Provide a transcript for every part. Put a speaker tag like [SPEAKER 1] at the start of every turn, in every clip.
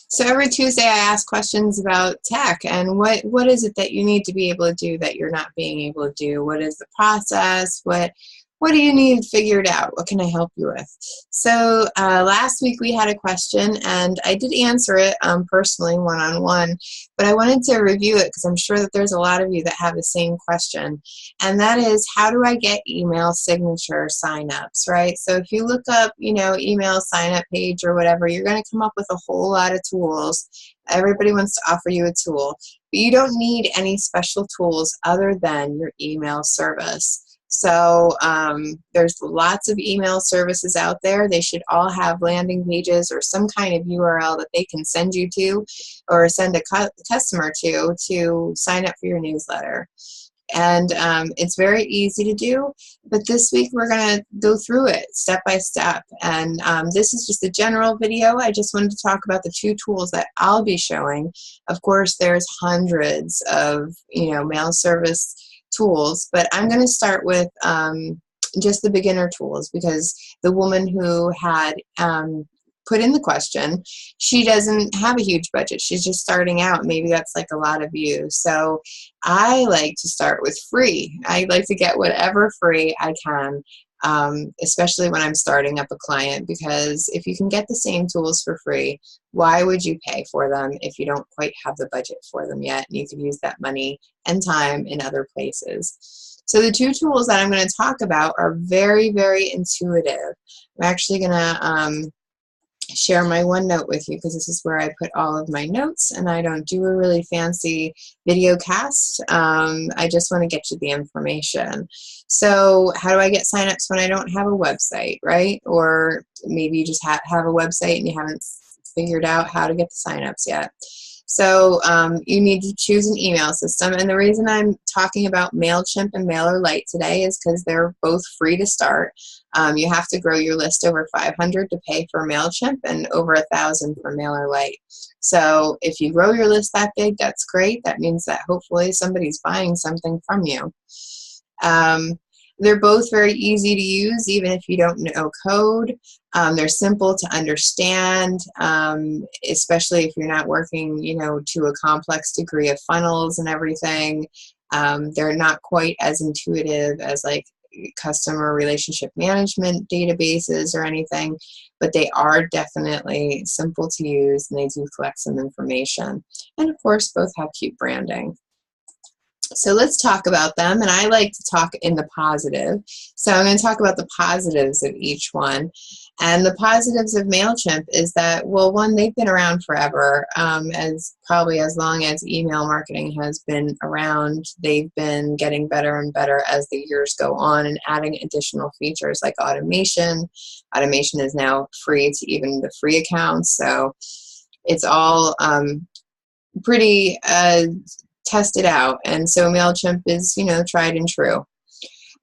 [SPEAKER 1] So every Tuesday I ask questions about tech and what is it that you need to be able to do that you're not being able to do? What is the process? What do you need figured out? What can I help you with? So last week we had a question and I did answer it personally one-on-one, but I wanted to review it because I'm sure that there's a lot of you that have the same question. And that is, how do I get email signature signups, right? So if you look up, email sign up page or whatever, you're going to come up with a whole lot of tools. Everybody wants to offer you a tool, but you don't need any special tools other than your email service. So there's lots of email services out there. They should all have landing pages or some kind of URL that they can send you to or send a customer to sign up for your newsletter. And it's very easy to do, but this week we're going to go through it step by step. And this is just a general video. I just wanted to talk about the 2 tools that I'll be showing. Of course, there's hundreds of mail service tools, but I'm going to start with just the beginner tools because the woman who had put in the question, she doesn't have a huge budget. She's just starting out. Maybe that's like a lot of you. So I like to start with free. I like to get whatever free I can, especially when I'm starting up a client, because if you can get the same tools for free, why would you pay for them if you don't quite have the budget for them yet and you could use that money and time in other places? So the 2 tools that I'm going to talk about are very, very intuitive. I'm actually going to share my OneNote with you because this is where I put all of my notes, and I don't do a really fancy video cast. I just want to get you the information. So how do I get signups when I don't have a website, right? Or maybe you just have a website and you haven't figured out how to get the signups yet. So you need to choose an email system, and the reason I'm talking about Mailchimp and Mailerlite today is because they're both free to start. You have to grow your list over 500 to pay for Mailchimp and over 1,000 for Mailerlite. So if you grow your list that big, that's great. That means that hopefully somebody's buying something from you. They're both very easy to use, even if you don't know code. They're simple to understand, especially if you're not working, to a complex degree of funnels and everything. They're not quite as intuitive as like customer relationship management databases or anything, but they are definitely simple to use and they do collect some information. And of course, both have cute branding. So let's talk about them, and I like to talk in the positive. So I'm going to talk about the positives of each one. And the positives of Mailchimp is that, well, one, they've been around forever, as probably as long as email marketing has been around. They've been getting better and better as the years go on and adding additional features like automation. Automation is now free to even the free accounts, so it's all pretty tested out, and so Mailchimp is, tried and true.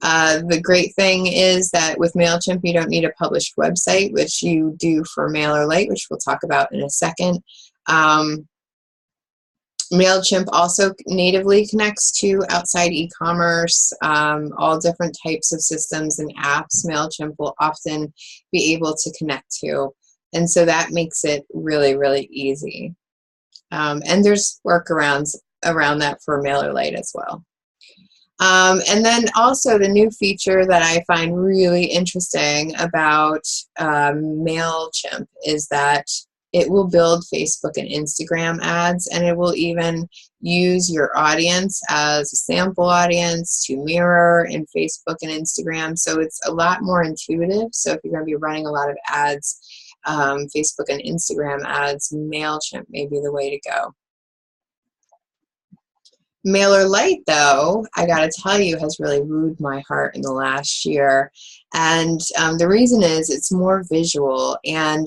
[SPEAKER 1] The great thing is that with Mailchimp, you don't need a published website, which you do for Mailerlite, which we'll talk about in a second. Mailchimp also natively connects to outside e-commerce, all different types of systems and apps Mailchimp will often be able to connect to, and so that makes it really, really easy. And there's workarounds around that for Mailerlite as well. And then also the new feature that I find really interesting about Mailchimp is that it will build Facebook and Instagram ads, and it will even use your audience as a sample audience to mirror in Facebook and Instagram. So it's a lot more intuitive. So if you're going to be running a lot of ads, Facebook and Instagram ads, Mailchimp may be the way to go. Mailerlite, though, I got to tell you, has really wooed my heart in the last year. And the reason is it's more visual, and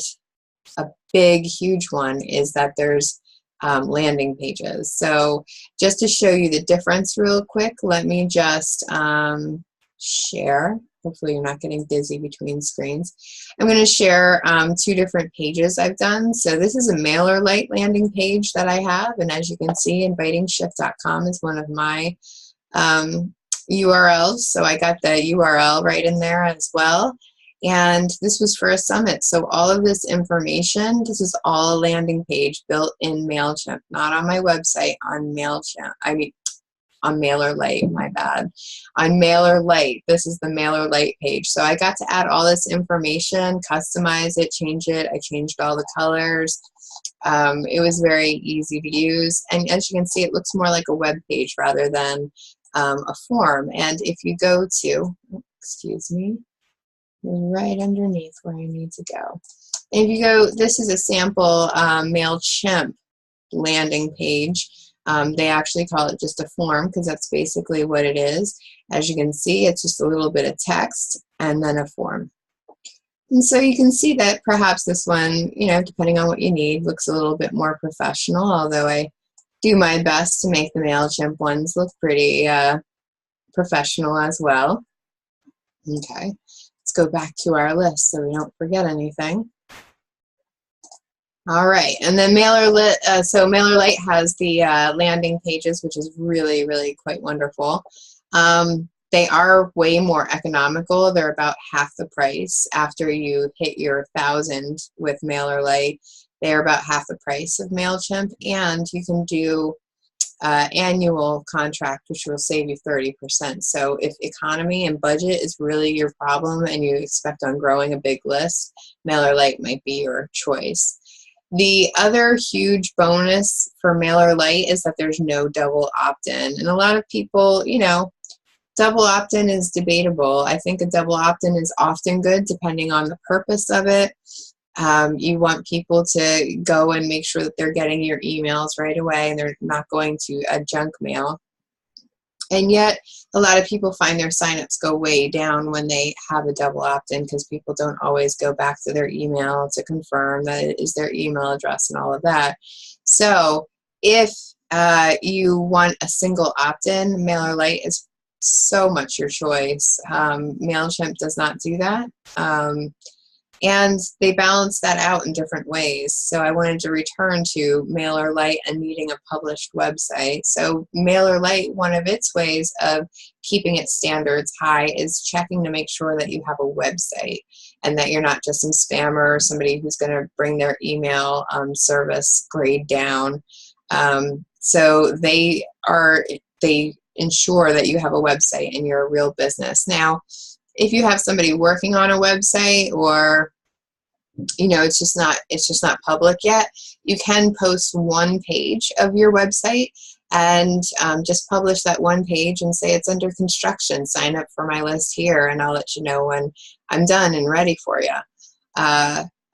[SPEAKER 1] a big, huge one is that there's landing pages. So just to show you the difference real quick, let me just share. Hopefully you're not getting dizzy between screens. I'm going to share 2 different pages I've done. So this is a Mailerlite landing page that I have, and as you can see, invitingshift.com is one of my URLs. So I got the URL right in there as well. And this was for a summit. So all of this information, this is all a landing page built in Mailchimp, not on my website, on Mailchimp. I mean, on Mailerlite, my bad. On Mailerlite, this is the Mailerlite page. So I got to add all this information, customize it, change it. I changed all the colors. It was very easy to use. And as you can see, it looks more like a web page rather than a form. And if you go to, excuse me, right underneath where I need to go. And if you go, this is a sample Mailchimp landing page. They actually call it just a form because that's basically what it is. As you can see, it's just a little bit of text and then a form. And so you can see that perhaps this one, you know, depending on what you need, looks a little bit more professional, although I do my best to make the Mailchimp ones look pretty professional as well. Okay, let's go back to our list so we don't forget anything. All right, and then Mailerlite, so Mailerlite has the landing pages, which is really, really quite wonderful. They are way more economical. They're about half the price after you hit your 1,000 with Mailerlite. They're about half the price of Mailchimp, and you can do annual contract, which will save you 30%. So if economy and budget is really your problem and you expect on growing a big list, Mailerlite might be your choice. The other huge bonus for Mailerlite is that there's no double opt-in. And a lot of people, you know, double opt-in is debatable. I think a double opt-in is often good depending on the purpose of it. You want people to go and make sure that they're getting your emails right away and they're not going to a junk mail. And yet, a lot of people find their signups go way down when they have a double opt-in because people don't always go back to their email to confirm that it is their email address and all of that. So if you want a single opt-in, Mailerlite is so much your choice. Mailchimp does not do that. And they balance that out in different ways. So I wanted to return to Mailerlite and needing a published website. So Mailerlite, one of its ways of keeping its standards high is checking to make sure that you have a website and that you're not just some spammer or somebody who's going to bring their email service grade down. So they ensure that you have a website and you're a real business. Now, if you have somebody working on a website or, you know, it's just not public yet, you can post one page of your website and just publish that one page and say it's under construction. Sign up for my list here and I'll let you know when I'm done and ready for you.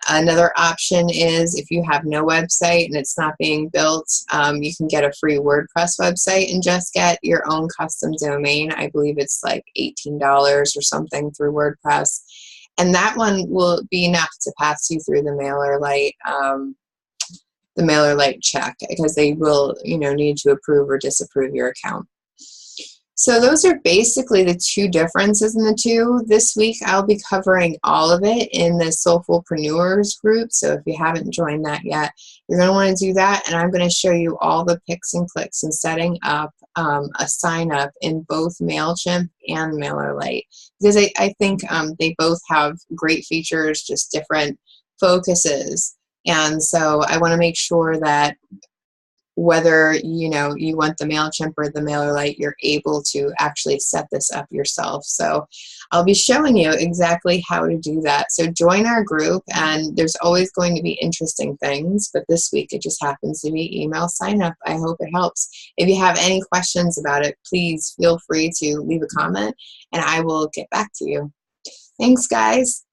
[SPEAKER 1] Another option is if you have no website and it's not being built, you can get a free WordPress website and just get your own custom domain. I believe it's like $18 or something through WordPress. And that one will be enough to pass you through the Mailerlite check because they will, you know, need to approve or disapprove your account. So those are basically the two differences in the two. This week I'll be covering all of it in the Soulfulpreneurs group. So if you haven't joined that yet, you're going to want to do that. And I'm going to show you all the picks and clicks and setting up a sign up in both Mailchimp and Mailerlite. Because I think they both have great features, just different focuses. And so I want to make sure that whether you want the Mailchimp or the Mailerlite, you're able to actually set this up yourself. So I'll be showing you exactly how to do that. So join our group, and there's always going to be interesting things, but this week it just happens to be email sign up. I hope it helps. If you have any questions about it, please feel free to leave a comment and I will get back to you. Thanks, guys.